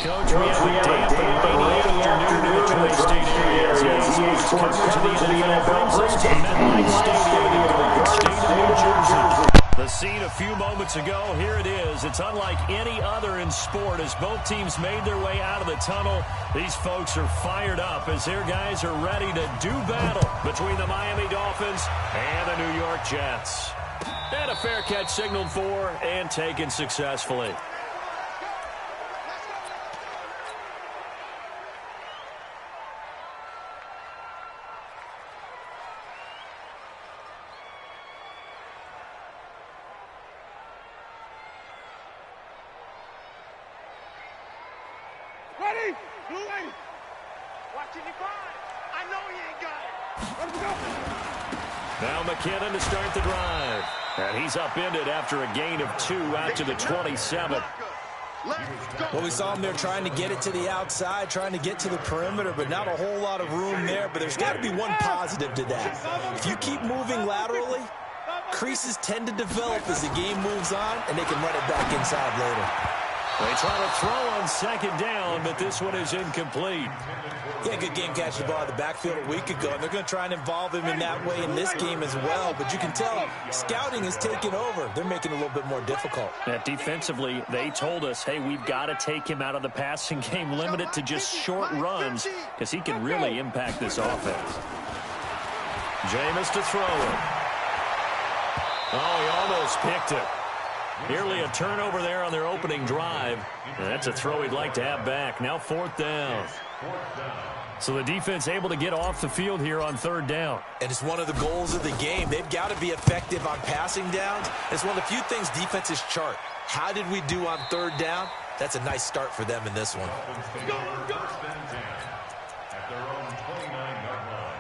Coach, we have a damp and rainy afternoon in the tri-state area as EA Sports coverage of the NFL brings us to MetLife Stadium in the great state of New Jersey. The scene a few moments ago, here it is. It's unlike any other in sport as both teams made their way out of the tunnel. These folks are fired up as their guys are ready to do battle between the Miami Dolphins and the New York Jets. And a fair catch signaled for and taken successfully. Ready? Blue lane. Watching you grind. I know he ain't got it. Let's go. Now McKinnon to start the drive. And he's upended after a gain of 2 out to the 27. Well, we saw him there trying to get it to the outside, trying to get to the perimeter, but not a whole lot of room there. But there's got to be one positive to that. If you keep moving laterally, creases tend to develop as the game moves on, and they can run it back inside later. They try to throw on second down, but this one is incomplete. Yeah, good game catching the ball in the backfield a week ago, and they're going to try and involve him in that way in this game as well. But you can tell scouting is taking over. They're making it a little bit more difficult. Defensively, they told us, hey, we've got to take him out of the passing game, limit it to just short runs, because he can really impact this offense. Jameis to throw it. Oh, he almost picked it. Nearly a turnover there on their opening drive. And that's a throw he'd like to have back. Now 4th down. So the defense able to get off the field here on 3rd down. And it's one of the goals of the game. They've got to be effective on passing downs. It's one of the few things defenses chart. How did we do on 3rd down? That's a nice start for them in this one. Go, go. At their own 29-yard line.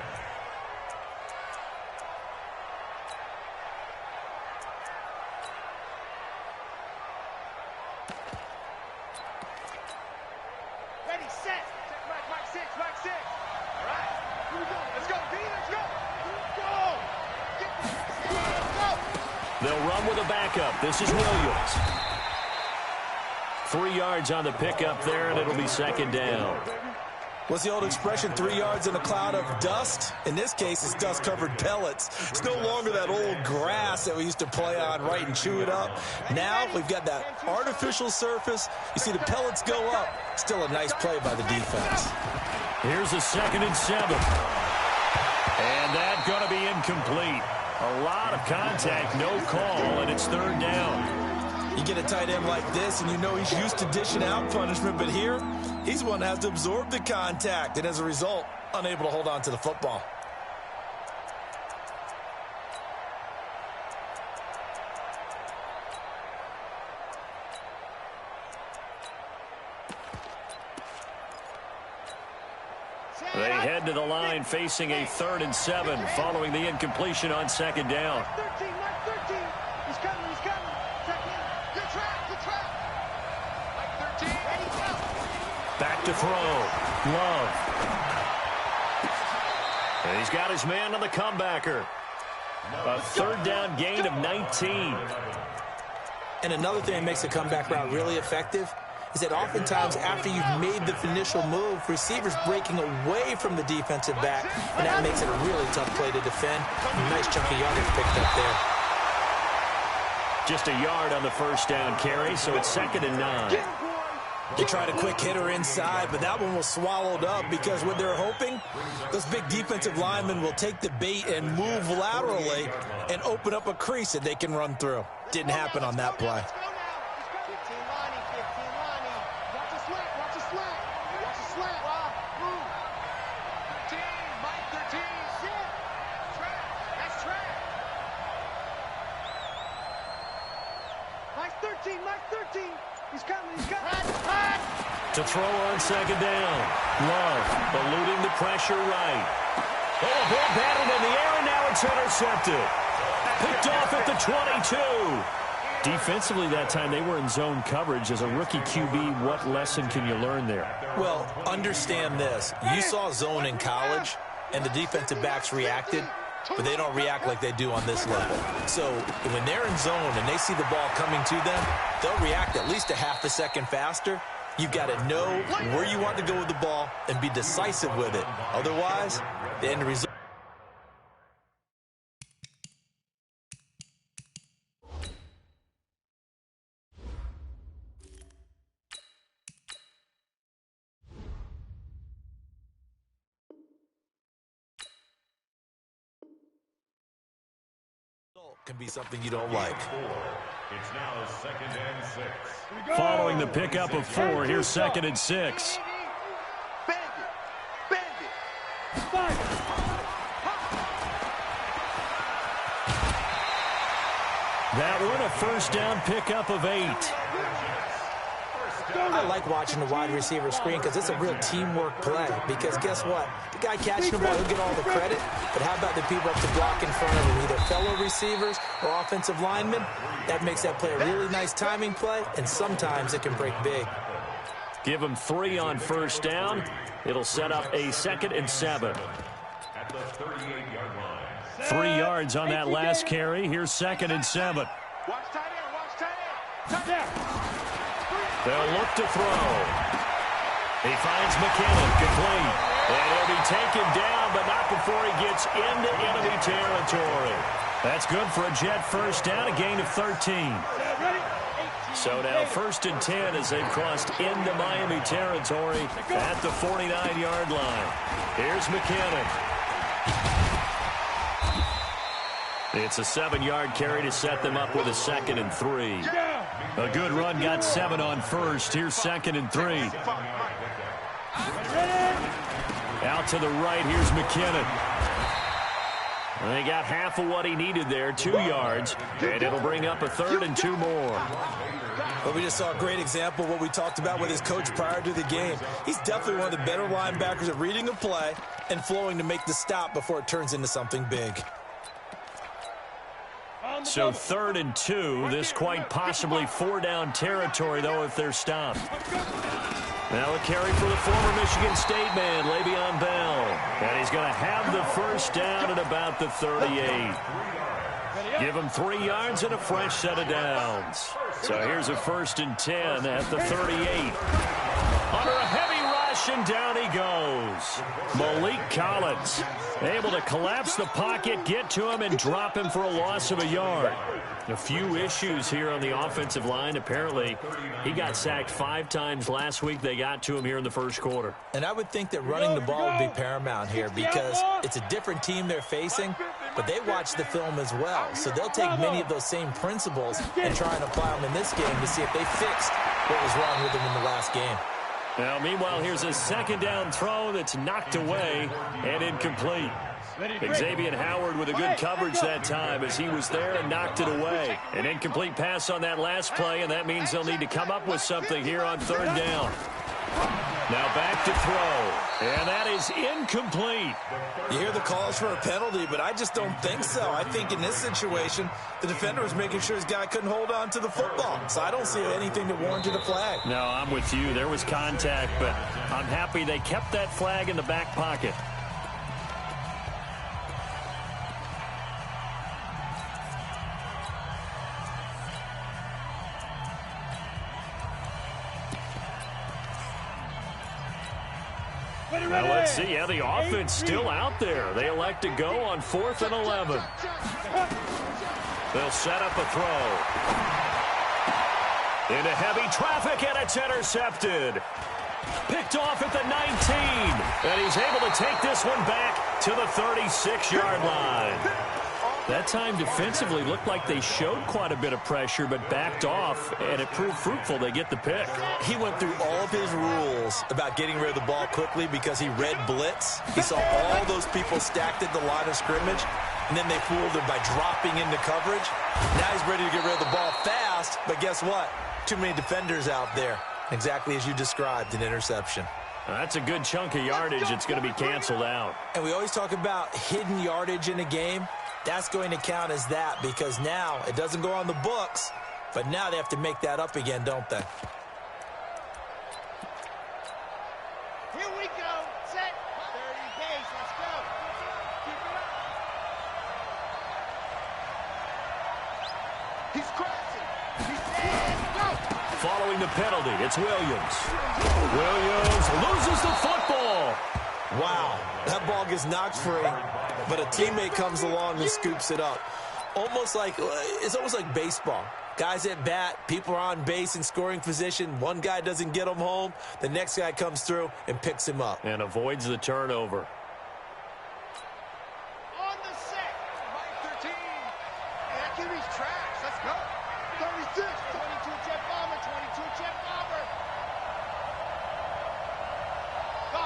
Ready, set. Check Mike 6, Mike 6. All right. Here we go. Let's go, D. Let's go. Go. Get this. Go. They'll run with a backup. This is Williams. 3 yards on the pickup there, and it'll be 2nd down. What's the old expression, 3 yards in a cloud of dust? In this case, it's dust-covered pellets. It's no longer that old grass that we used to play on, right, and chew it up. Now we've got that artificial surface. You see the pellets go up. Still a nice play by the defense. Here's a 2nd and 7. And that's going to be incomplete. A lot of contact, no call, and it's 3rd down. You get a tight end like this, and you know he's used to dishing out punishment, but here, he's one that has to absorb the contact, and as a result, unable to hold on to the football. They head to the line facing a 3rd and 7 following the incompletion on 2nd down. 13, Mike 13. He's coming, he's coming. Check in. Good trap, good trap. Mike 13, ready, go. Back to throw. Love. And he's got his man on the comebacker. A 3rd down gain of 19. And another thing that makes the comeback route really effective is that oftentimes after you've made the initial move, receivers breaking away from the defensive back, and that makes it a really tough play to defend. Nice chunk of yardage picked up there. Just a yard on the first down carry, so it's 2nd and 9. They tried a quick hitter inside, but that one was swallowed up because what they're hoping, those big defensive linemen will take the bait and move laterally and open up a crease that they can run through. Didn't happen on that play. 15 Lonnie, 15 Lonnie. Watch the slant, watch the slant. Watch the slant. Move. 13, Mike 13. Sit. Track. That's track. Mike 13, Mike 13. He's coming, he's coming. To throw on 2nd down. Love eluding the pressure right. Oh, ball batted in the air, and now it's intercepted. Picked off at the 22. Defensively that time, they were in zone coverage. As a rookie QB, what lesson can you learn there? Well, understand this. You saw zone in college, and the defensive backs reacted, but they don't react like they do on this level. So when they're in zone and they see the ball coming to them, they'll react at least a half a second faster. You've got to know where you want to go with the ball and be decisive with it. Otherwise, the end result. Can be something you don't like. It's now 2nd and 6. Following the pickup of 4, here's 2nd and 6. Bend it. Bend it. That one a first down pickup of 8. I like watching the wide receiver screen because it's a real teamwork play. Because guess what? The guy catching the ball, he'll get all the credit. But how about the people up to block in front of him, either fellow receivers or offensive linemen? That makes that play a really nice timing play, and sometimes it can break big. Give him 3 on first down. It'll set up a 2nd and 7. At the 38-yard line. 3 yards on that last carry. Here's 2nd and 7. Watch tight end, watch tight end. They'll look to throw. He finds McKinnon, complete. And he'll be taken down, but not before he gets into enemy territory. That's good for a Jet first down, a gain of 13. So now 1st and 10 as they've crossed into Miami territory at the 49-yard line. Here's McKinnon. It's a 7-yard carry to set them up with a 2nd and 3. A good run got 7 on first. Here's 2nd and 3. Out to the right, here's McKinnon. And they got half of what he needed there, 2 yards. And it'll bring up a 3rd and 2 more. But we just saw a great example of what we talked about with his coach prior to the game. He's definitely one of the better linebackers at reading a play and flowing to make the stop before it turns into something big. So 3rd and 2, this quite possibly 4-down territory, though, if they're stopped. Now a carry for the former Michigan State man, Le'Veon Bell. And he's going to have the first down at about the 38. Give him 3 yards and a fresh set of downs. So here's a 1st and 10 at the 38. Under a heavy rush, and down he goes. Malik Collins able to collapse the pocket, get to him, and drop him for a loss of a yard. A few issues here on the offensive line. Apparently, he got sacked 5 times last week. They got to him here in the first quarter. And I would think that running the ball would be paramount here because it's a different team they're facing, but they watch the film as well. So they'll take many of those same principles and try and apply them in this game to see if they fixed what was wrong with them in the last game. Now, meanwhile, here's a 2nd down throw that's knocked away and incomplete. Xavier Howard with a good coverage that time as he was there and knocked it away. An incomplete pass on that last play, and that means they'll need to come up with something here on 3rd down. Now back to throw, and that is incomplete. You hear the calls for a penalty, but I just don't think so. I think in this situation, the defender was making sure his guy couldn't hold on to the football. So I don't see anything that warranted a flag. No, I'm with you. There was contact, but I'm happy they kept that flag in the back pocket. Well, let's see. Yeah, the offense still out there. They elect to go on 4th and 11. They'll set up a throw. Into heavy traffic, and it's intercepted. Picked off at the 19. And he's able to take this one back to the 36-yard line. That time defensively looked like they showed quite a bit of pressure, but backed off, and it proved fruitful. They get the pick. He went through all of his rules about getting rid of the ball quickly because he read blitz. He saw all those people stacked at the line of scrimmage, and then they fooled him by dropping into coverage. Now he's ready to get rid of the ball fast, but guess what? Too many defenders out there. Exactly as you described, an interception. That's a good chunk of yardage. It's going to be canceled out. And we always talk about hidden yardage in a game. That's going to count as that because now it doesn't go on the books, but now they have to make that up again, don't they? Here we go. Set. 30 pace. Let's go. Keep it up. He's crossing. He's dead. Go. Following the penalty, it's Williams. Williams loses the football. Wow, that ball gets knocked free, but a teammate comes along and scoops it up. It's almost like baseball. Guys at bat, people are on base in scoring position. One guy doesn't get him home. The next guy comes through and picks him up. And avoids the turnover. On the set. Mike 13. That kid is trash. Let's go. 36. 22 jet bomber. 22 jet bomber. Go.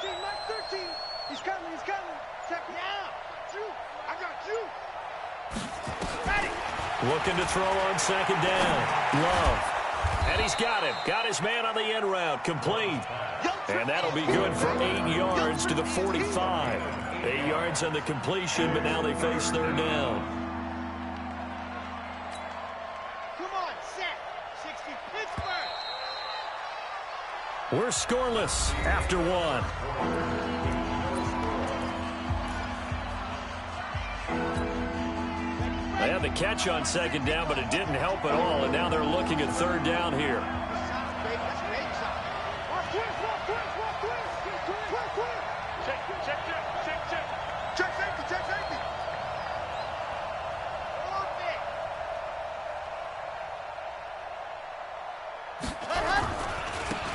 13, Mike 13. He's coming. He's coming. Check now. You. I got you. Ready. Looking to throw on second down. Love. And he's got him. Got his man on the end route. Complete. And that'll be good for 8 yards to the 45. 8 yards on the completion, but now they face third down. Come on, set. 60 Pittsburgh. We're scoreless after one. They had the catch on second down, but it didn't help at all, and now they're looking at third down here.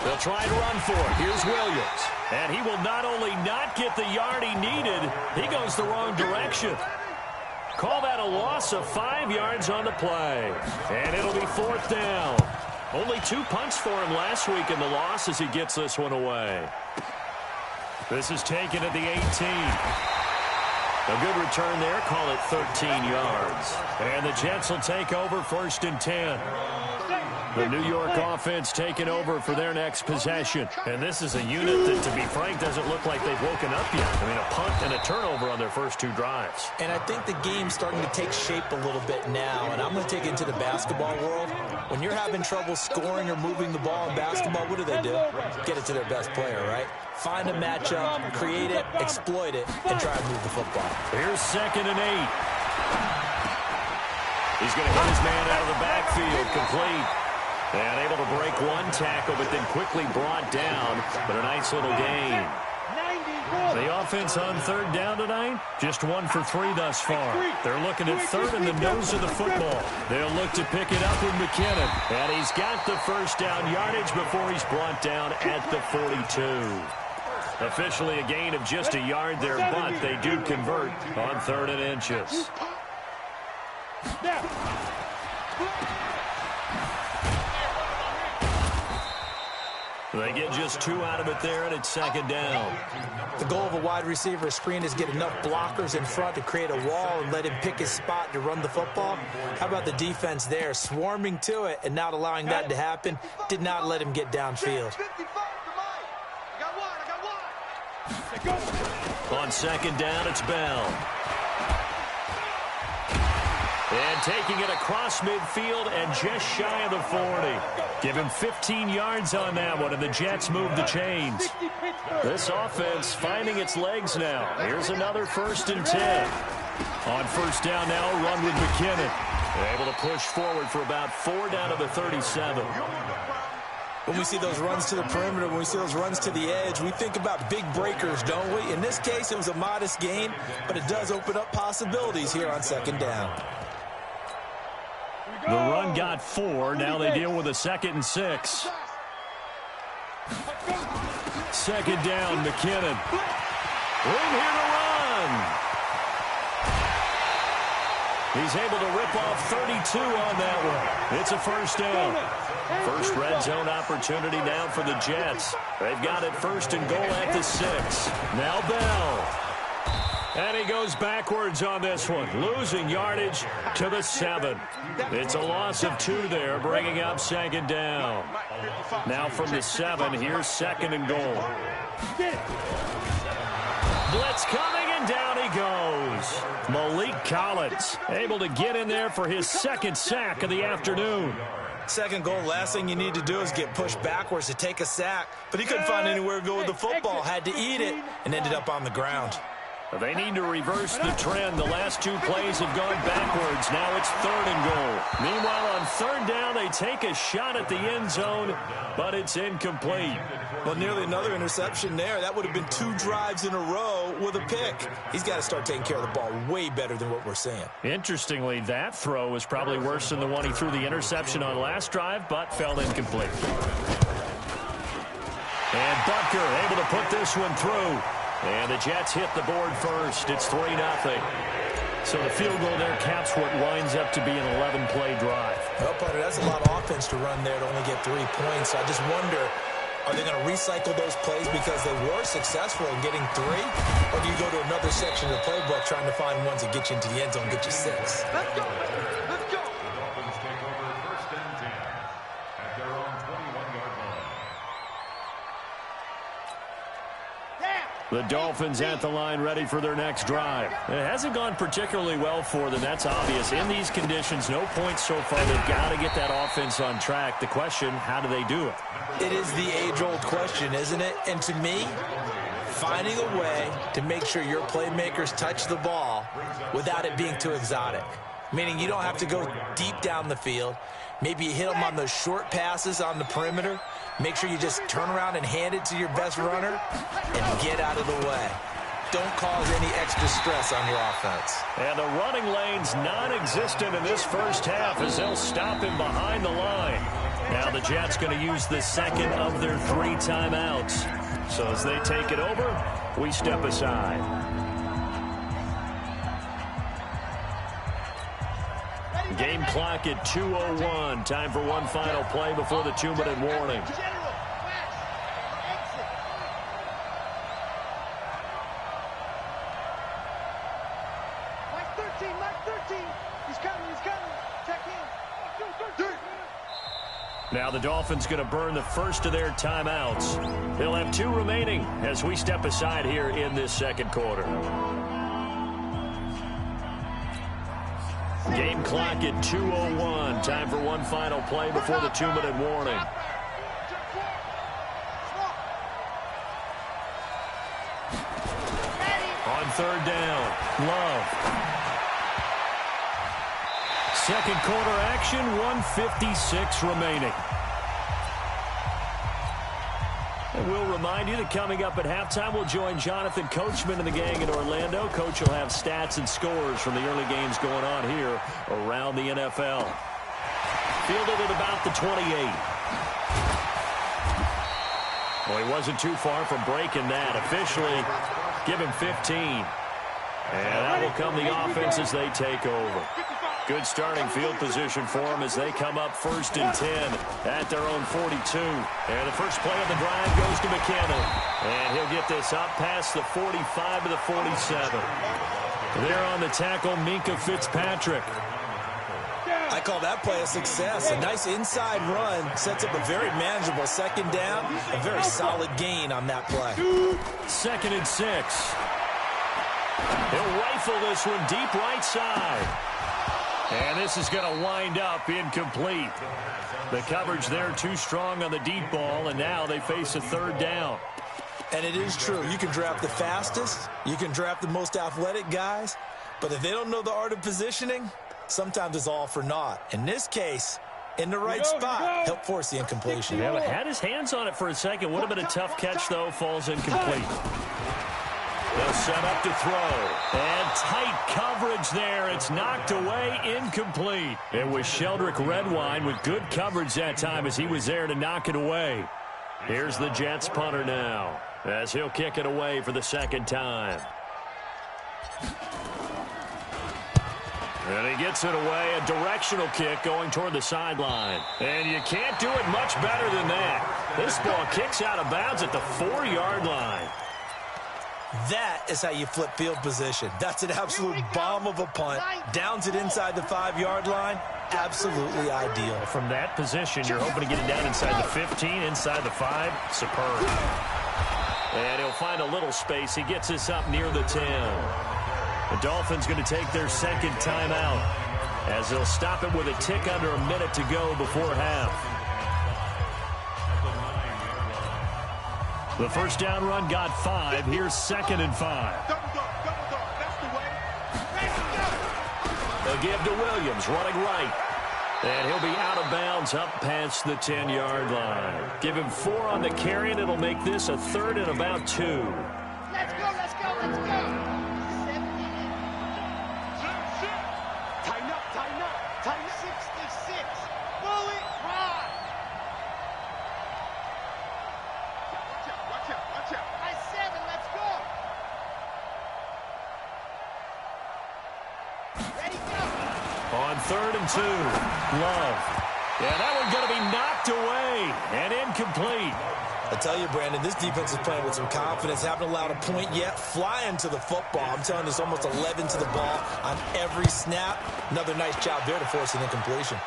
They'll try and run for it. Here's Williams. And he will not only not get the yard he needed, he goes the wrong direction. Call that a loss of 5 yards on the play. And it'll be fourth down. Only 2 punts for him last week in the loss as he gets this one away. This is taken at the 18. A good return there. Call it 13 yards. And the Jets will take over first and 10. The New York offense taking over for their next possession. And this is a unit that, to be frank, doesn't look like they've woken up yet. I mean, a punt and a turnover on their first 2 drives. And I think the game's starting to take shape a little bit now. And I'm going to take it into the basketball world. When you're having trouble scoring or moving the ball in basketball, what do? Get it to their best player, right? Find a matchup, create it, exploit it, and try to move the football. Here's second and 8. He's going to hit his man out of the backfield, complete. And able to break one tackle, but then quickly brought down. But a nice little gain. The offense on third down tonight, just 1 for 3 thus far. They're looking at third in the nose of the football. They'll look to pick it up with McKinnon. And he's got the first down yardage before he's brought down at the 42. Officially a gain of just a yard there, but they do convert on 3rd and inches. They get just 2 out of it there, and it's second down. The goal of a wide receiver screen is get enough blockers in front to create a wall and let him pick his spot to run the football. How about the defense there, swarming to it and not allowing that to happen? Did not let him get downfield. On second down, it's Bell. And taking it across midfield and just shy of the 40. Give him 15 yards on that one, and the Jets move the chains. This offense finding its legs now. Here's another 1st and 10. On first down now, a run with McKinnon. They're able to push forward for about 4 down to the 37. When we see those runs to the perimeter, when we see those runs to the edge, we think about big breakers, don't we? In this case, it was a modest gain, but it does open up possibilities here on second down. The run got 4. Now they deal with a 2nd and 6. Second down, McKinnon. Room here to run. He's able to rip off 32 on that one. It's a first down. First red zone opportunity now for the Jets. They've got it 1st and goal at the 6. Now Bell. And he goes backwards on this one, losing yardage to the 7. It's a loss of 2 there, bringing up 2nd down. Now from the 7, here's 2nd and goal. Blitz coming, and down he goes. Malik Collins able to get in there for his 2nd sack of the afternoon. 2nd goal, last thing you need to do is get pushed backwards to take a sack. But he couldn't find anywhere to go with the football, had to eat it, and ended up on the ground. They need to reverse the trend. The last 2 plays have gone backwards. Now it's 3rd and goal. Meanwhile, on 3rd down, they take a shot at the end zone, but it's incomplete. Well, nearly another interception there. That would have been 2 drives in a row with a pick. He's got to start taking care of the ball way better than what we're seeing. Interestingly, that throw was probably worse than the one he threw the interception on last drive, but fell incomplete. And Butker able to put this one through. And the Jets hit the board first. It's 3-0. So the field goal there caps what winds up to be an 11-play drive. Well, Potter, that's a lot of offense to run there to only get 3 points. I just wonder, are they going to recycle those plays because they were successful in getting 3? Or do you go to another section of the playbook trying to find ones that get you into the end zone and get you 6? Let's go. Let's go. The Dolphins take over 1st and 10 at their own 21-yard line. The Dolphins at the line ready for their next drive. It hasn't gone particularly well for them. That's obvious. In these conditions, no points so far. They've got to get that offense on track. The question, how do they do it? It is the age-old question, isn't it? And to me, finding a way to make sure your playmakers touch the ball without it being too exotic. Meaning you don't have to go deep down the field. Maybe you hit them on those short passes on the perimeter. Make sure you just turn around and hand it to your best runner and get out of the way. Don't cause any extra stress on your offense. And the running lane's non-existent in this first half as they'll stop him behind the line. Now the Jets going to use the 2nd of their 3 timeouts. So as they take it over, we step aside. Game clock at 2:01. Time for one final play before the 2-minute warning. Now the Dolphins going to burn the first of their timeouts. They'll have 2 remaining as we step aside here in this 2nd quarter. Game clock at 2:01. Time for one final play before the 2-minute warning. On 3rd down, Love. 2nd quarter action, 1:56 remaining. And we'll remind you that coming up at halftime, we'll join Jonathan Coachman and the gang in Orlando. Coach will have stats and scores from the early games going on here around the NFL. Fielded at about the 28. Well, he wasn't too far from breaking that. Officially, give him 15. And that will come the offense as they take over. Good starting field position for them as they come up 1st and 10 at their own 42. And the first play of the drive goes to McKinnon. And he'll get this up past the 45 to the 47. There on the tackle, Minkah Fitzpatrick. I call that play a success. A nice inside run sets up a very manageable 2nd down. A very solid gain on that play. 2nd and 6. He'll rifle this one deep right side. And this is going to wind up incomplete. The coverage there too strong on the deep ball, and now they face a 3rd down. And it is true. You can draft the fastest. You can draft the most athletic guys. But if they don't know the art of positioning, sometimes it's all for naught. In this case, in the right spot. Help force the incompletion. Yeah, had his hands on it for a second. Would have been a tough catch, though. Falls incomplete. They'll set up to throw. And tight coverage there. It's knocked away, incomplete. It was Sheldrick Redwine with good coverage that time as he was there to knock it away. Here's the Jets punter now as he'll kick it away for the second time. And he gets it away, a directional kick going toward the sideline. And you can't do it much better than that. This ball kicks out of bounds at the 4-yard line. That is how you flip field position. That's an absolute bomb of a punt. Downs it inside the 5-yard line. Absolutely ideal. From that position, you're hoping to get it down inside the 15, inside the 5. Superb. And he'll find a little space. He gets this up near the 10. The Dolphins going to take their second timeout as they'll stop it with a tick under a minute to go before half. The first down run got 5. Here's 2nd and 5. They'll give to Williams, running right. And he'll be out of bounds up past the 10-yard line. Give him 4 on the carry, and it'll make this a 3rd and about 2. Let's go, let's go, let's go. Tighten up. Tighten 66. Bullet ride. Watch out. Nice 7, let's go. Ready, go. On 3rd and 2, Love. Yeah, that one's going to be knocked away and incomplete. I tell you, Brandon, this defense is playing with some confidence. Haven't allowed a point yet. Flying to the football. I'm telling you, it's almost 11 to the ball on every snap. Another nice job there to force an incompletion.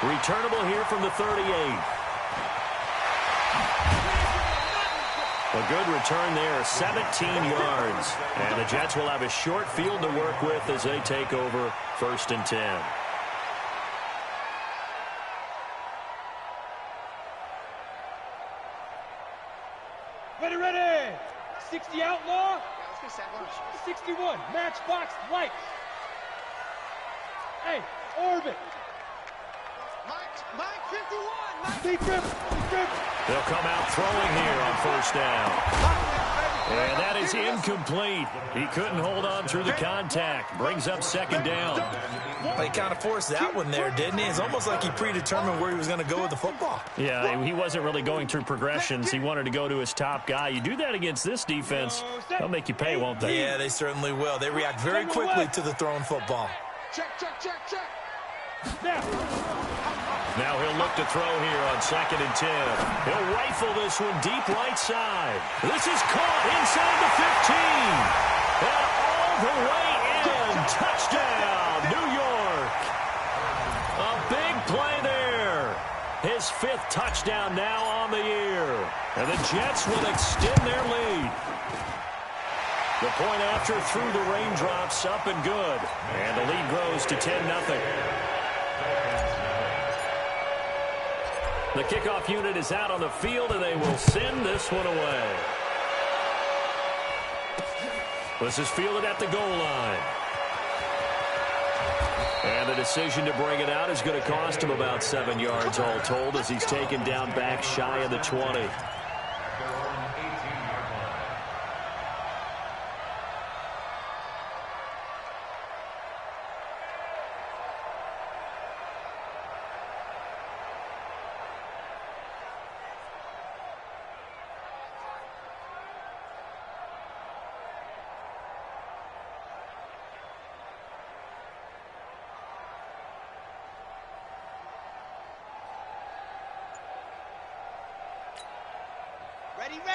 Returnable here from the 38. A good return there, 17 yards. And the Jets will have a short field to work with as they take over 1st and 10. Ready. 60 outlaw. Yeah, let's get set. 61 matchbox light. Hey, orbit. Mike 51. Deep rip. They'll come out throwing here on 1st down. And that is incomplete. He couldn't hold on through the contact. Brings up 2nd down. He kind of forced that one there, didn't he? It's almost like he predetermined where he was going to go with the football. Yeah, he wasn't really going through progressions. He wanted to go to his top guy. You do that against this defense, they'll make you pay, won't they? Yeah, they certainly will. They react very quickly to the thrown football. Check. Now he'll look to throw here on 2nd and 10. He'll rifle this one deep right side. This is caught inside the 15. And all the way in. Touchdown, New York. A big play there. His 5th touchdown now on the year. And the Jets will extend their lead. The point after through the raindrops, up and good. And the lead grows to 10-0. The kickoff unit is out on the field, and they will send this one away. This is fielded at the goal line. And the decision to bring it out is going to cost him about 7 yards all told as he's taken down back shy of the 20.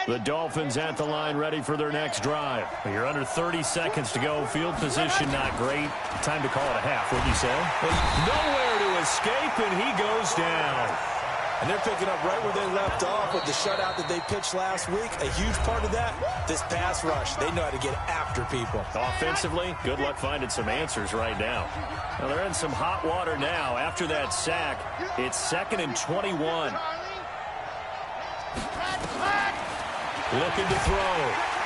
The Dolphins at the line ready for their next drive. You're under 30 seconds to go. Field position not great. Time to call it a half, wouldn't you say? Nowhere to escape, and he goes down. And they're picking up right where they left off with the shutout that they pitched last week. A huge part of that, this pass rush. They know how to get after people. Offensively, good luck finding some answers right now. Well, they're in some hot water now. After that sack, it's 2nd and 21. Looking to throw.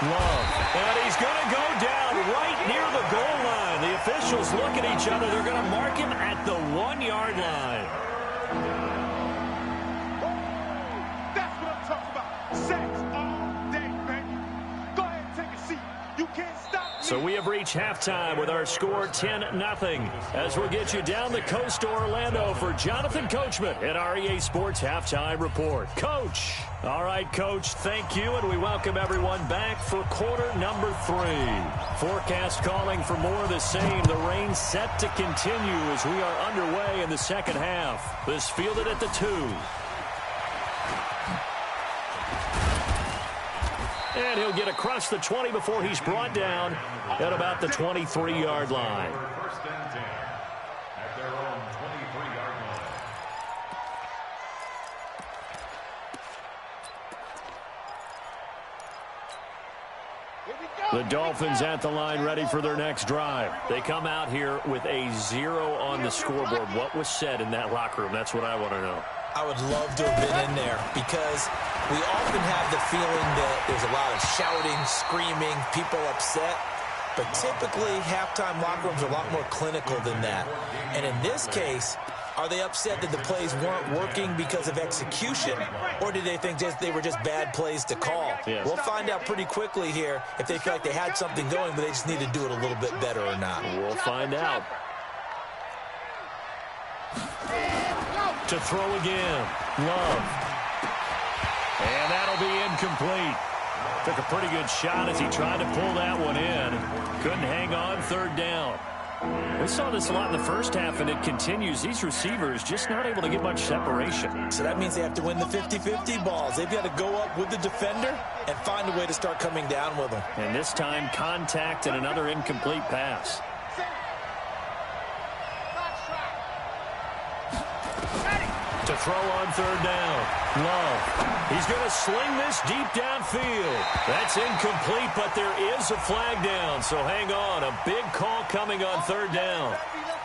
Love. And he's going to go down right near the goal line. The officials look at each other. They're going to mark him at the 1-yard line. That's what I'm talking about. Sacks all day, baby. Go ahead and take a seat. You can't stop me. So we have reached halftime with our score 10-0. As we'll get you down the coast to Orlando for Jonathan Coachman at our EA Sports Halftime Report. Coach. All right, Coach, thank you, and we welcome everyone back for quarter number 3. Forecast calling for more of the same. The rain set to continue as we are underway in the second half. This fielded at the 2. And he'll get across the 20 before he's brought down at about the 23-yard line. First and 10 at their own 23-yard line. The Dolphins at the line ready for their next drive. They come out here with a 0 on the scoreboard. What was said in that locker room? That's what I want to know. I would love to have been in there because we often have the feeling that there's a lot of shouting, screaming, people upset. But typically, halftime locker rooms are a lot more clinical than that. And in this case, are they upset that the plays weren't working because of execution? Or did they think they were just bad plays to call? Yes. We'll find out pretty quickly here if they feel like they had something going, but they just need to do it a little bit better or not. We'll find out. To throw again. Love. And that'll be incomplete. Took a pretty good shot as he tried to pull that one in. Couldn't hang on, third down. We saw this a lot in the first half, and it continues. These receivers just not able to get much separation. So that means they have to win the 50-50 balls. They've got to go up with the defender and find a way to start coming down with them. And this time, contact and another incomplete pass. To throw on third down. Love. He's going to sling this deep downfield. That's incomplete, but there is a flag down, so hang on. A big call coming on third down.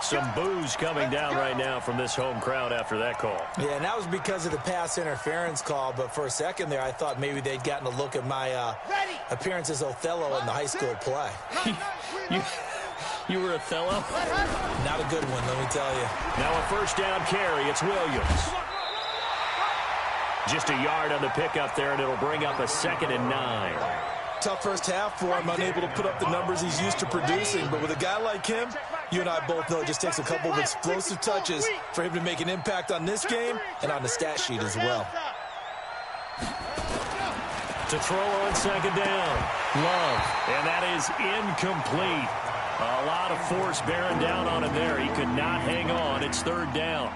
Some boos coming down right now from this home crowd after that call. Yeah, and that was because of the pass interference call, but for a second there, I thought maybe they'd gotten a look at my appearance as Othello in the high school play. You were Othello? Not a good one, let me tell you. Now a first down carry. It's Williams. Just a yard on the pickup there, and it'll bring up a 2nd and 9. Tough first half for him, unable to put up the numbers he's used to producing. But with a guy like him, you and I both know it just takes a couple of explosive touches for him to make an impact on this game and on the stat sheet as well. To throw on second down. Love. And that is incomplete. A lot of force bearing down on him there. He could not hang on. It's third down.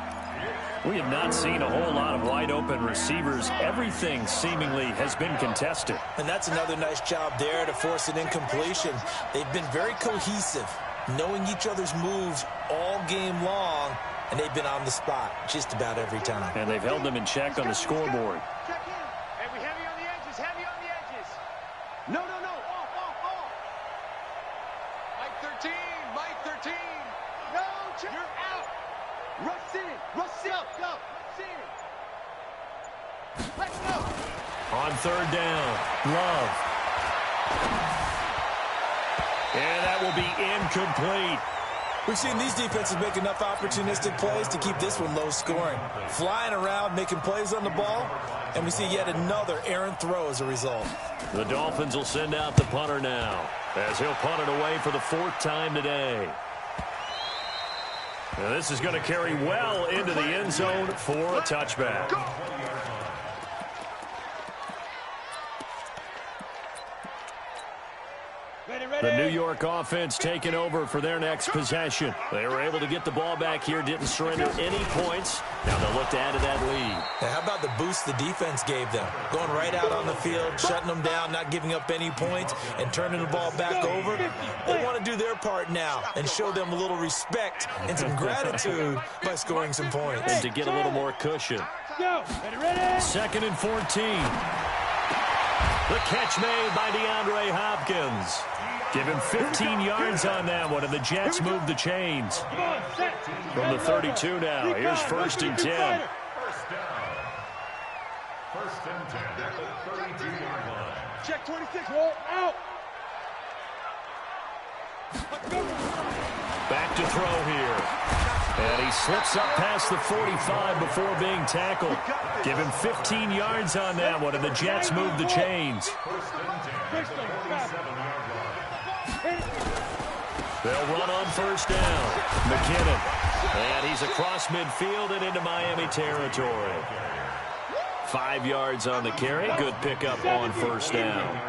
We have not seen a whole lot of wide-open receivers. Everything seemingly has been contested. And that's another nice job there to force an incompletion. They've been very cohesive, knowing each other's moves all game long, and they've been on the spot just about every time. And they've held them in check on the scoreboard. Check in. Hey, we heavy on the edges, heavy on the edges. No. Off. Mike 13. No, check. You're out. Rush in. Go. Let's go. On third down, Love. And that will be incomplete. We've seen these defenses make enough opportunistic plays to keep this one low scoring. Flying around, making plays on the ball, and we see yet another errant throw as a result. The Dolphins will send out the punter now, as he'll punt it away for the 4th time today. Now this is going to carry well into the end zone for a touchback. The New York offense taking over for their next possession. They were able to get the ball back here, didn't surrender any points. Now they'll look to add to that lead. Now, how about the boost the defense gave them? Going right out on the field, shutting them down, not giving up any points, and turning the ball back over. They want to do their part now and show them a little respect and some gratitude by scoring some points. And to get a little more cushion. Go. Ready? 2nd and 14. The catch made by DeAndre Hopkins. Give him 15 yards on that one, and the Jets move the chains. From the 32 now, here's 1st and 10. First and 10 at the 32-yard line. Check 26. Roll out. Back to throw here. And he slips up past the 45 before being tackled. Give him 15 yards on that one, and the Jets move the chains. They'll run on first down. McKinnon. And he's across midfield and into Miami territory. 5 yards on the carry. Good pickup on first down.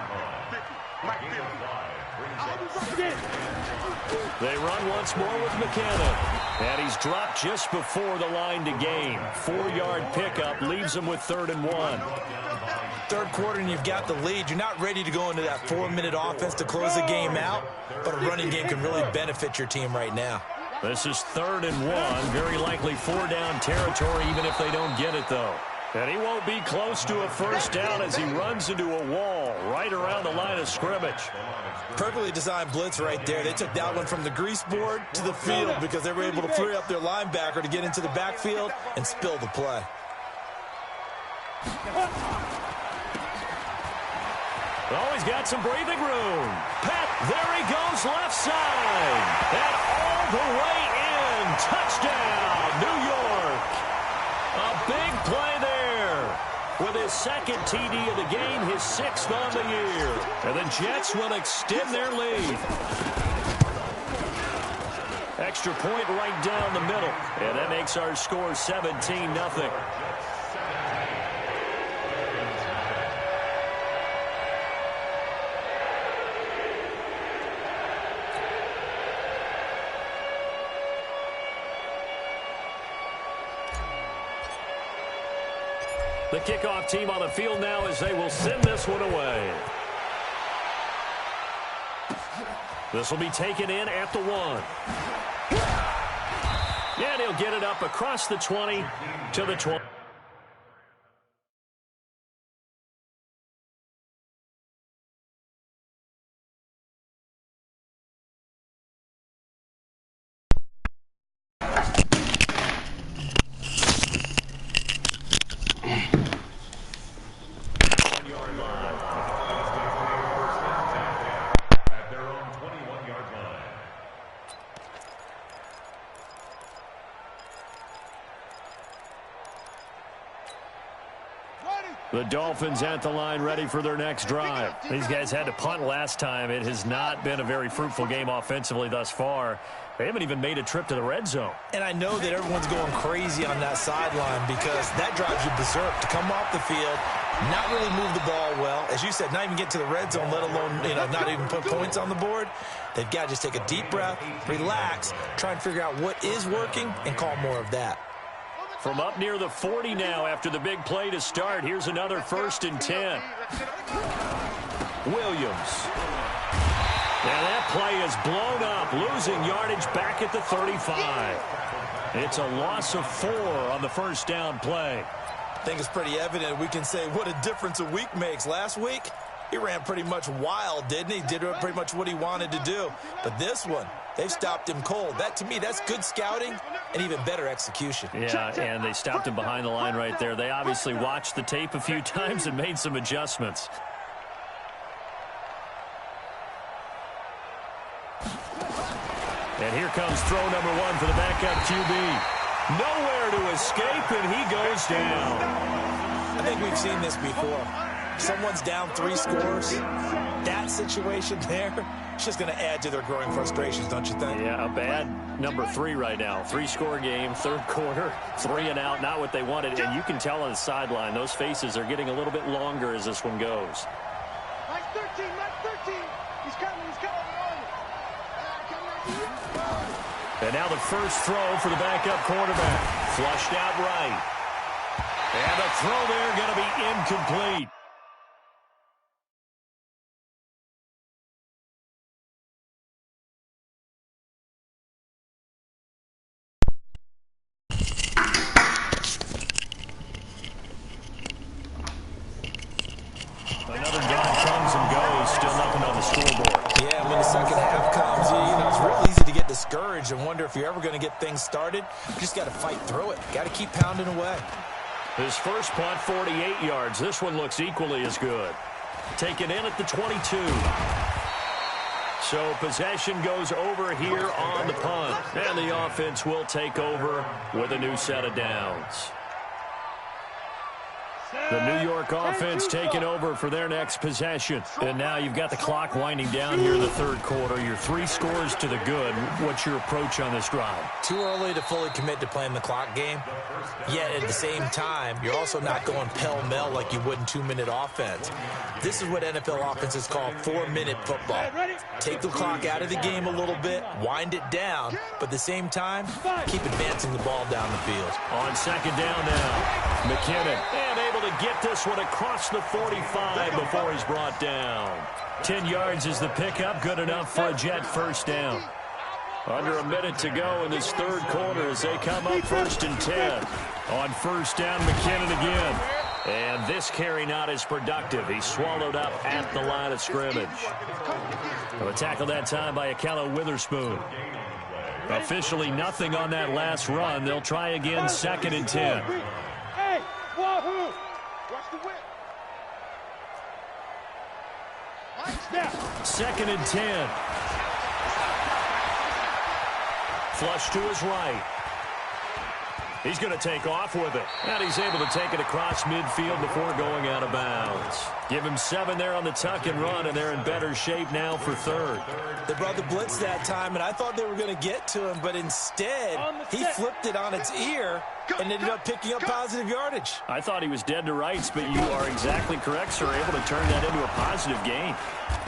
They run once more with McKinnon. And he's dropped just before the line to gain. 4-yard pickup leaves him with 3rd and 1. Third quarter and you've got the lead. You're not ready to go into that 4-minute offense to close the game out, but a running game can really benefit your team right now. This is 3rd and 1. Very likely 4-down territory even if they don't get it, though. And he won't be close to a first down as he runs into a wall right around the line of scrimmage. Perfectly designed blitz right there. They took that one from the grease board to the field because they were able to free up their linebacker to get into the backfield and spill the play. Oh, he's got some breathing room. Pat, there he goes left side. And all the way in. Touchdown, New York. A big play there. With his 2nd TD of the game, his 6th on the year. And the Jets will extend their lead. Extra point right down the middle. And that makes our score 17-0. The kickoff team on the field now as they will send this one away. This will be taken in at the 1. And he'll get it up across the 20 to the 20. The Dolphins at the line ready for their next drive. These guys had to punt last time. It has not been a very fruitful game offensively thus far. They haven't even made a trip to the red zone. And I know that everyone's going crazy on that sideline because that drives you berserk to come off the field, not really move the ball well. As you said, not even get to the red zone, let alone, not even put points on the board. They've got to just take a deep breath, relax, try and figure out what is working, and call more of that. From up near the 40 now after the big play to start. Here's another 1st and 10. Williams. And that play is blown up, losing yardage back at the 35. It's a loss of 4 on the first down play. I think it's pretty evident we can say what a difference a week makes. Last week, he ran pretty much wild, didn't he? Did pretty much what he wanted to do. But this one, they've stopped him cold. That, to me, that's good scouting and even better execution. Yeah, and they stopped him behind the line right there. They obviously watched the tape a few times and made some adjustments. And here comes throw number 1 for the backup QB. Nowhere to escape, and he goes down. I think we've seen this before. Someone's down 3 scores. That situation there, it's just going to add to their growing frustrations, don't you think? Yeah, a bad number 3 right now. 3-score game, 3rd quarter, 3 and out, not what they wanted. And you can tell on the sideline, those faces are getting a little bit longer as this one goes. Mike 13, Mike 13. He's coming, he's coming. And now the first throw for the backup quarterback. Flushed out right. And the throw there going to be incomplete. Another down comes and goes. Still nothing on the scoreboard. Yeah, when the second half comes, it's real easy to get discouraged and wonder if you're ever going to get things started. You just got to fight through it. Got to keep pounding away. His first punt, 48 yards. This one looks equally as good. taken in at the 22. So possession goes over here on the punt. And the offense will take over with a new set of downs. The New York offense taking over for their next possession. And now you've got the clock winding down here in the third quarter. You're 3 scores to the good. What's your approach on this drive? Too early to fully commit to playing the clock game. Yet at the same time, you're also not going pell-mell like you would in 2-minute offense. This is what NFL offenses call 4-minute football. Take the clock out of the game a little bit, wind it down, but at the same time, keep advancing the ball down the field. On second down now, McKinnon, and able to get this one across the 45 before he's brought down. 10 yards is the pickup, good enough for a Jet first down. Under a minute to go in this third quarter as they come up 1st and 10. On first down, McKinnon again. And this carry not as productive. He's swallowed up at the line of scrimmage. A tackle that time by Akello Witherspoon. Officially nothing on that last run. They'll try again 2nd and 10. Hey, wahoo! Watch the whip. Snap. 2nd and 10. Flush to his right. He's going to take off with it. And he's able to take it across midfield before going out of bounds. Give him 7 there on the tuck and run, and they're in better shape now for third. They brought the blitz that time, and I thought they were going to get to him, but instead, he flipped it on its ear and ended up picking up positive yardage. I thought he was dead to rights, but you are exactly correct, sir. Able to turn that into a positive gain.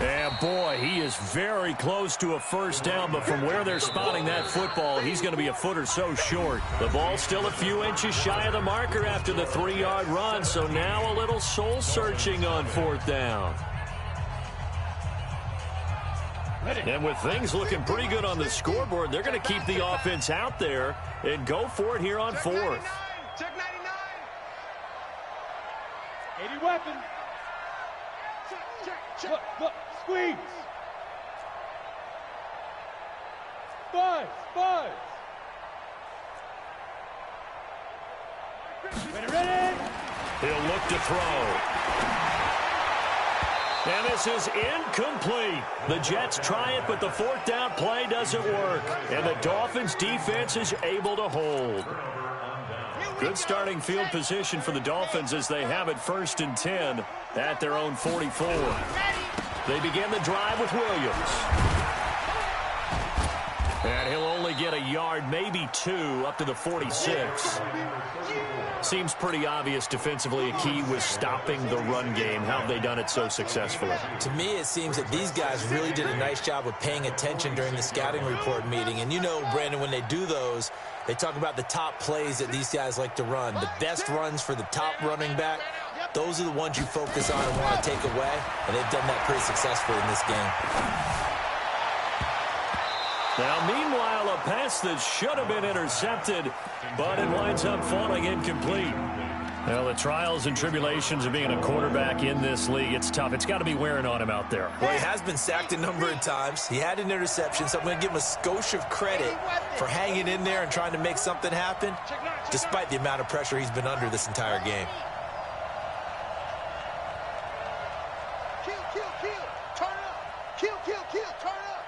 And, boy, he is very close to a first down, but from where they're spotting that football, he's going to be a foot or so short. The ball still a few inches shy of the marker after the 3-yard run, so now a little soul-searching on 4th down. And with things looking pretty good on the scoreboard, they're going to keep the offense out there and go for it here on 4th. Check 99. 80 weapon. Check. Look, squeeze. Buzz. Ready. He'll look to throw. And this is incomplete. The Jets try it, but the 4th down play doesn't work. And the Dolphins defense is able to hold. Good starting field position for the Dolphins as they have it 1st and 10 at their own 44. They begin the drive with Williams. And he'll only get a yard, maybe 2, up to the 46. Seems pretty obvious defensively a key was stopping the run game. How have they done it so successfully? To me, it seems that these guys really did a nice job of paying attention during the scouting report meeting. And you know, Brandon, when they do those, they talk about the top plays that these guys like to run. The best runs for the top running back, those are the ones you focus on and want to take away. And they've done that pretty successfully in this game. Now, meanwhile, a pass that should have been intercepted, but it winds up falling incomplete. Well, the trials and tribulations of being a quarterback in this league, it's tough. It's got to be wearing on him out there. Well, he has been sacked a number of times. He had an interception, so I'm going to give him a skosh of credit for hanging in there and trying to make something happen, despite the amount of pressure he's been under this entire game. Kill. Turn up. Kill. Turn up.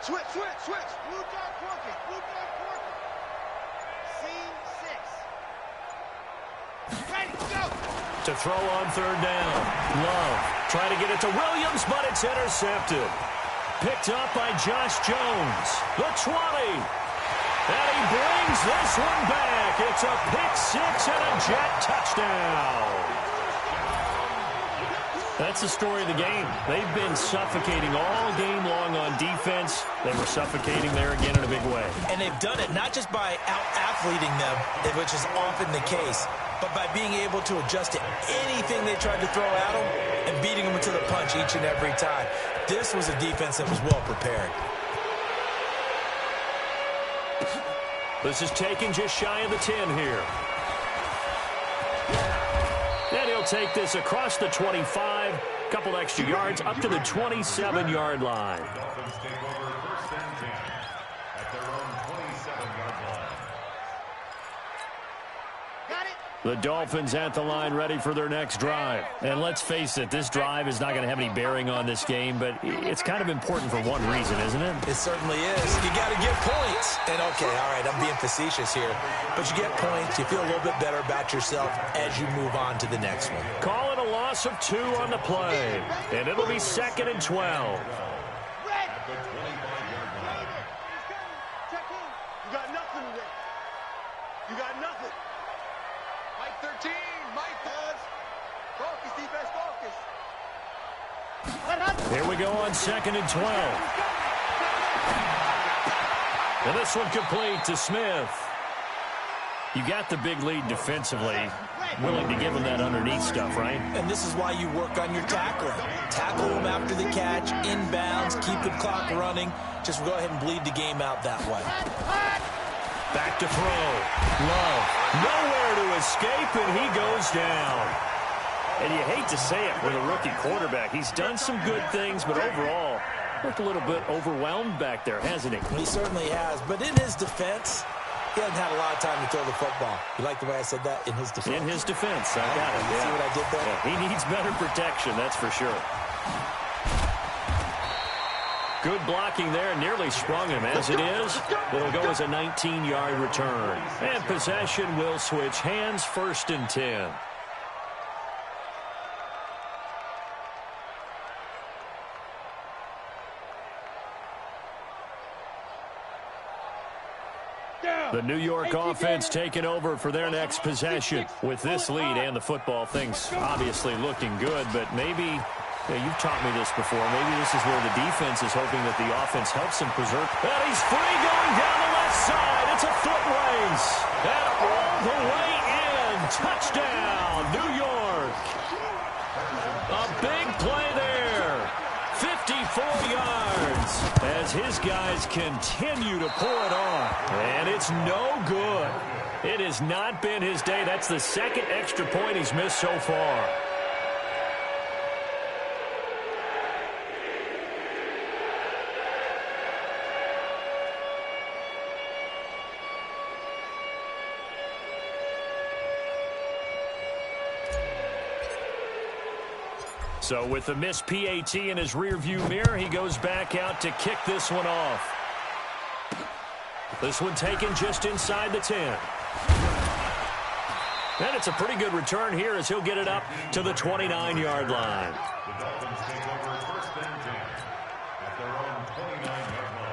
Switch. Blue dog working. Scene 6. Ready, go. To throw on 3rd down. Love trying to get it to Williams, but it's intercepted. Picked up by Josh Jones. The 20. And he brings this one back. It's a pick 6 and a Jet touchdown. That's the story of the game. They've been suffocating all game long on defense. They were suffocating there again in a big way. And they've done it not just by out-athleting them, which is often the case, but by being able to adjust to anything they tried to throw at them and beating them to the punch each and every time. This was a defense that was well prepared. This is taken just shy of the 10 here. And he'll take this across the 25, couple extra yards, up to the 27-yard line. Dolphins take over 1st and 10 at their own 27-yard line. Got The Dolphins at the line ready for their next drive. And let's face it, this drive is not going to have any bearing on this game, but it's kind of important for one reason, isn't it? It certainly is. You got to get points. And, okay, all right, I'm being facetious here. But you get points, you feel a little bit better about yourself as you move on to the next one. Call it a loss of 2 on the play. And it'll be 2nd and 12. You got nothing today. You got nothing. Mike 13. Mike does. Focus, defense, focus. Here we go on 2nd and 12. And this one complete to Smith. You got the big lead defensively. Willing to give him that underneath stuff, right? And this is why you work on your tackling. Tackle him after the catch, inbounds, keep the clock running. Just go ahead and bleed the game out that way. Back to throw. Love. Nowhere to escape, and he goes down. And you hate to say it with a rookie quarterback. He's done some good things, but overall, looked a little bit overwhelmed back there, hasn't he? He certainly has. But in his defense, he hasn't had a lot of time to throw the football. You like the way I said that? In his defense. In his defense. I got it. You see what I did there? Yeah, he needs better protection, that's for sure. Good blocking there. Nearly sprung him. As it is, it'll go as a 19-yard return. And possession will switch hands, 1st and 10. The New York offense taking over for their next possession. With this lead and the football, things obviously looking good, but maybe, you've taught me this before, maybe this is where the defense is hoping that the offense helps him preserve. And he's free going down the left side. It's a foot race. And all the way in. Touchdown, New York. A big play there. 54 yards as his guys continue to pour it on. And it's no good. It has not been his day. That's the 2nd extra point he's missed so far. So with the missed PAT in his rearview mirror, he goes back out to kick this one off. This one taken just inside the 10. And it's a pretty good return here as he'll get it up to the 29-yard line. The Dolphins take over 1st and 10 at their own 29-yard line.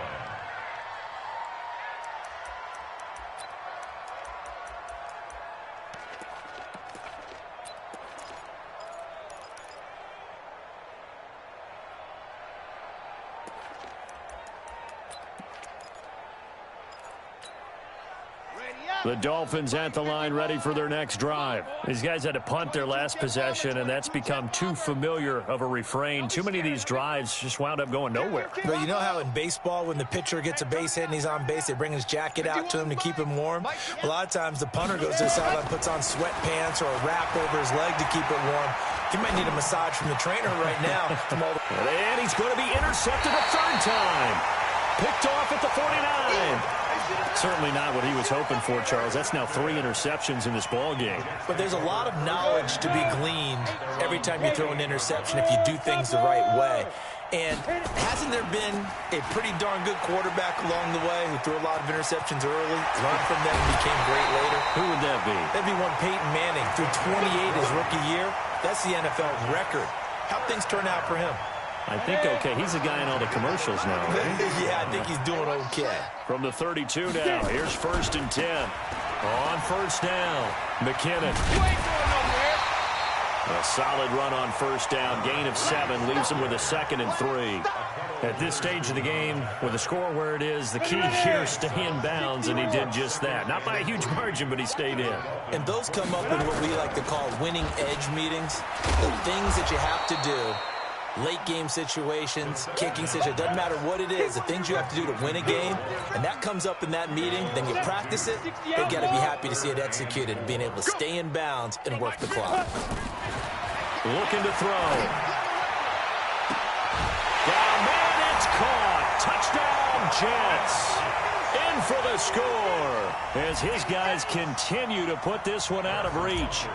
The Dolphins at the line ready for their next drive. These guys had to punt their last possession, and that's become too familiar of a refrain. Too many of these drives just wound up going nowhere. But you know how in baseball, when the pitcher gets a base hit and he's on base, they bring his jacket out to him to keep him warm? A lot of times the punter goes to the sideline, puts on sweatpants or a wrap over his leg to keep it warm. He might need a massage from the trainer right now. And he's going to be intercepted a 3rd time. Picked off at the 49. Certainly not what he was hoping for, Charles. That's now 3 interceptions in this ball game. But there's a lot of knowledge to be gleaned every time you throw an interception if you do things the right way. And hasn't there been a pretty darn good quarterback along the way who threw a lot of interceptions early, learned from them, and became great later? Who would that be? That'd be one Peyton Manning. Threw 28 his rookie year. That's the NFL record. How'd things turn out for him? I think okay. He's a guy in all the commercials now, right? Yeah, I think he's doing okay. From the 32 now, here's 1st and 10. On 1st down, McKinnon. A solid run on 1st down. Gain of 7 leaves him with a 2nd and 3. At this stage of the game, with the score where it is, the key here is stay in bounds, and he did just that. Not by a huge margin, but he stayed in. And those come up in what we like to call winning edge meetings. The things that you have to do. Late game situations, kicking situations, doesn't matter what it is, the things you have to do to win a game, and that comes up in that meeting, then you practice it, you got to be happy to see it executed, being able to stay in bounds and work the clock. Looking to throw. Down man, it's caught. Touchdown, Jets. In for the score as his guys continue to put this one out of reach.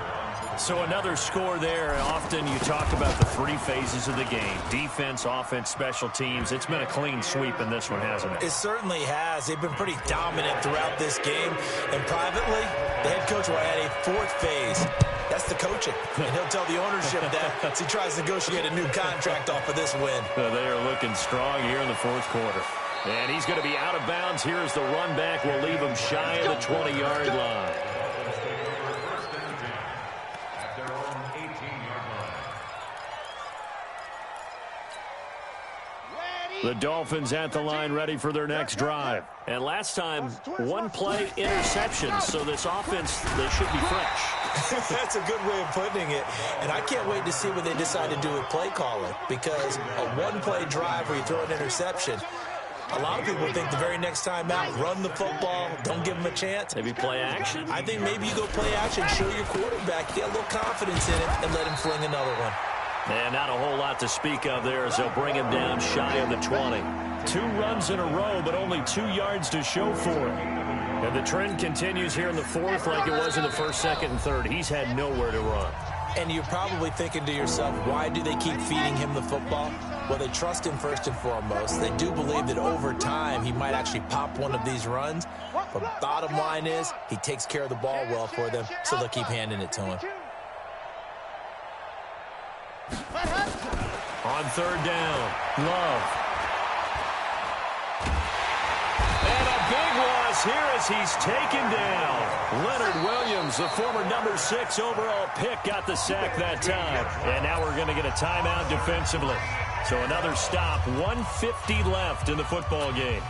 So another score there. Often you talk about the three phases of the game: defense, offense, special teams. It's been a clean sweep in this one, hasn't it? It certainly has. They've been pretty dominant throughout this game. And privately, the head coach will add a fourth phase. That's the coaching. And he'll tell the ownership that as he tries to negotiate a new contract off of this win. They are looking strong here in the fourth quarter. And he's going to be out of bounds. Here's the run back. We'll leave him shy of the 20-yard line. The Dolphins at the line, ready for their next drive. And last time, one play interception. So this offense, they should be fresh. That's a good way of putting it. And I can't wait to see what they decide to do with play calling. Because a one-play drive where you throw an interception, a lot of people think the very next time out, run the football, don't give them a chance. Maybe play action? I think maybe you go play action, show your quarterback, get a little confidence in it, and let him fling another one. And not a whole lot to speak of there as they'll bring him down shy of the 20. 2 runs in a row, but only 2 yards to show for it. And the trend continues here in the fourth like it was in the first, second, and third. He's had nowhere to run. And you're probably thinking to yourself, why do they keep feeding him the football? Well, they trust him first and foremost. They do believe that over time he might actually pop one of these runs. But bottom line is he takes care of the ball well for them, so they'll keep handing it to him. On third down, Love. And a big loss here as he's taken down. Leonard Williams, the former number 6 overall pick, got the sack that time. And now we're going to get a timeout defensively. So another stop, 1:50 left in the football game.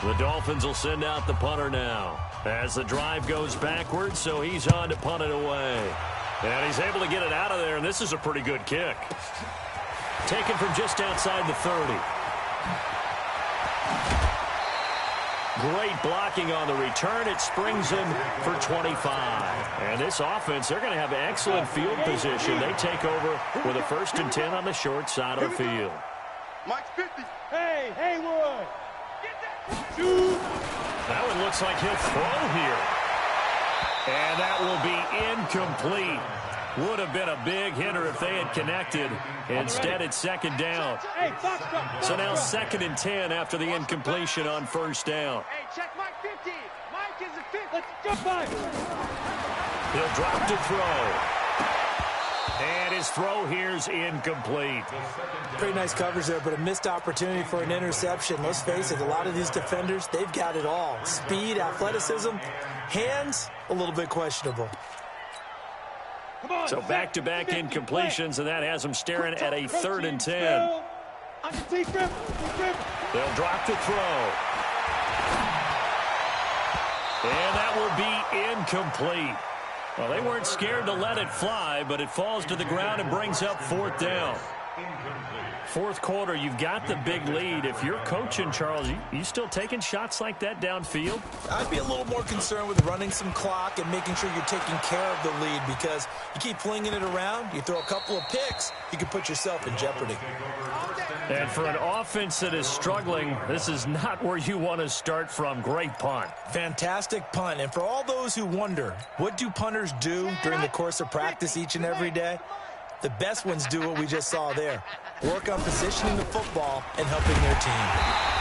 The Dolphins will send out the punter now as the drive goes backwards, so he's on to punt it away. And he's able to get it out of there, and this is a pretty good kick. Taken from just outside the 30. Great blocking on the return. It springs him for 25. And this offense, they're going to have excellent field position. They take over with a 1st and 10 on the short side of the field. Mike's 50. Hey, Haywood. That one looks like he'll throw here. And that will be incomplete. Would have been a big hitter if they had connected. Instead, it's 2nd down. So now 2nd and 10 after the incompletion on 1st down. Hey, check Mike 50. Mike is a 50. Let's jump by. He'll drop to throw. And his throw here's incomplete. Pretty nice coverage there, but a missed opportunity for an interception. Let's face it, a lot of these defenders, they've got it all. Speed, athleticism, hands, a little bit questionable. So back-to-back incompletions, and that has them staring at a 3rd and 10. They'll drop to throw. And that will be incomplete. Well, they weren't scared to let it fly, but it falls to the ground and brings up 4th down. Fourth quarter, you've got the big lead. If you're coaching, Charles, you still taking shots like that downfield? I'd be a little more concerned with running some clock and making sure you're taking care of the lead, because you keep flinging it around, you throw a couple of picks, you can put yourself in jeopardy. And for an offense that is struggling, this is not where you want to start from. Great punt. Fantastic punt. And for all those who wonder, what do punters do during the course of practice each and every day? The best ones do what we just saw there. Work on positioning the football and helping their team.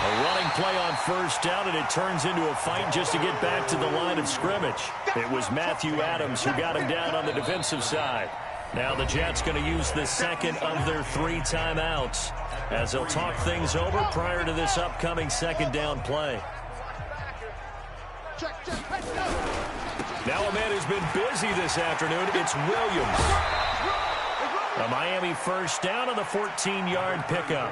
A running play on 1st down, and it turns into a fight just to get back to the line of scrimmage. It was Matthew Adams who got him down on the defensive side. Now the Jets going to use the 2nd of their 3 timeouts as they'll talk things over prior to this upcoming 2nd down play. Now a man who's been busy this afternoon, it's Williams. A Miami 1st down on the 14-yard pickup.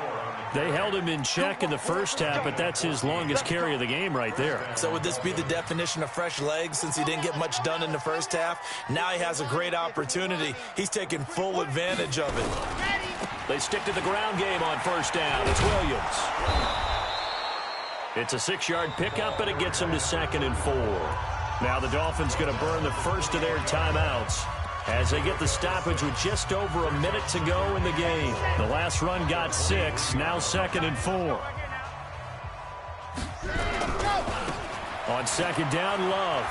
They held him in check in the first half, but that's his longest carry of the game right there. So would this be the definition of fresh legs since he didn't get much done in the first half? Now he has a great opportunity. He's taking full advantage of it. They stick to the ground game on 1st down. It's Williams. It's a 6-yard pickup, and it gets him to 2nd and 4. Now the Dolphins going to burn the first of their timeouts as they get the stoppage with just over a minute to go in the game. The last run got 6, now 2nd and 4. On second down, Love.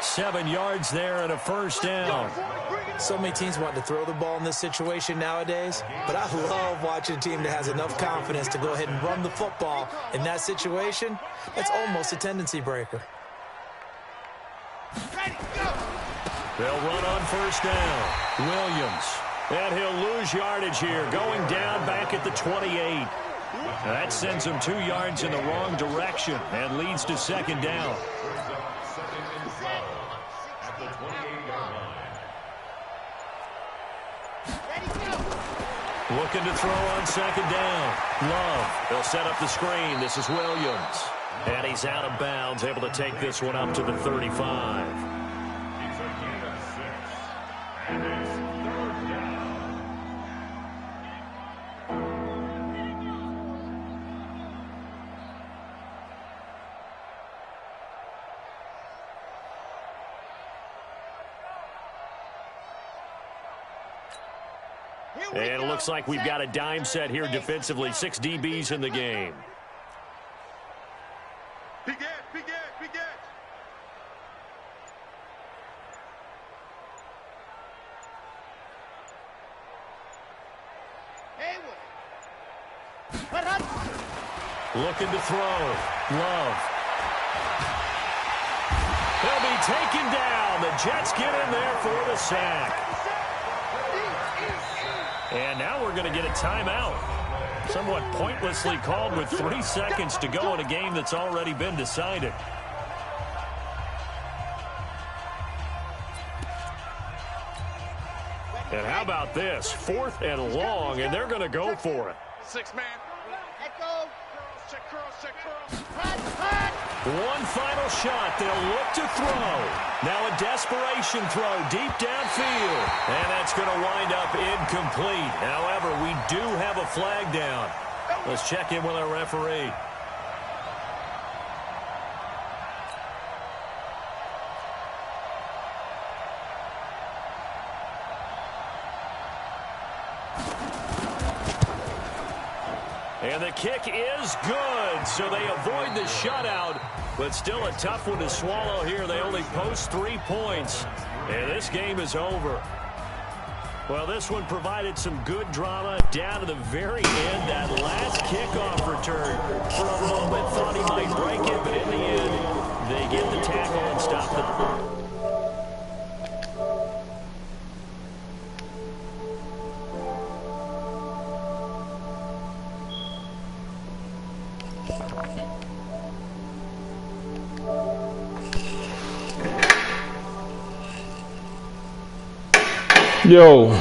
7 yards there and a first down. So many teams want to throw the ball in this situation nowadays, but I love watching a team that has enough confidence to go ahead and run the football in that situation. That's almost a tendency breaker. They'll run on first down. Williams. And he'll lose yardage here, going down back at the 28. That sends him 2 yards in the wrong direction and leads to second down. Looking to throw on second down. Love. They'll set up the screen. This is Williams. And he's out of bounds, able to take this one up to the 35. It's a gain of 6. And it's third down. And it looks like we've got a dime set here defensively. 6 DBs in the game. Big Ed, Big Ed, Big Ed. Looking to throw. Love. He'll be taken down. The Jets get in there for the sack. And now we're going to get a timeout. Somewhat pointlessly called with 3 seconds to go in a game that's already been decided. And how about this? 4th and long, and they're going to go for it. 6 man. Let go. Check curls, check curls. One final shot. They'll look to throw. Now a desperation throw deep downfield. And that's going to wind up incomplete. However, we do have a flag down. Let's check in with our referee. And the kick is good, so they avoid the shutout, but still a tough one to swallow here. They only post 3 points, and this game is over. Well, this one provided some good drama down to the very end. That last kickoff return, for a moment, thought he might break it, but in the end, they get the tackle and stop the... Yo.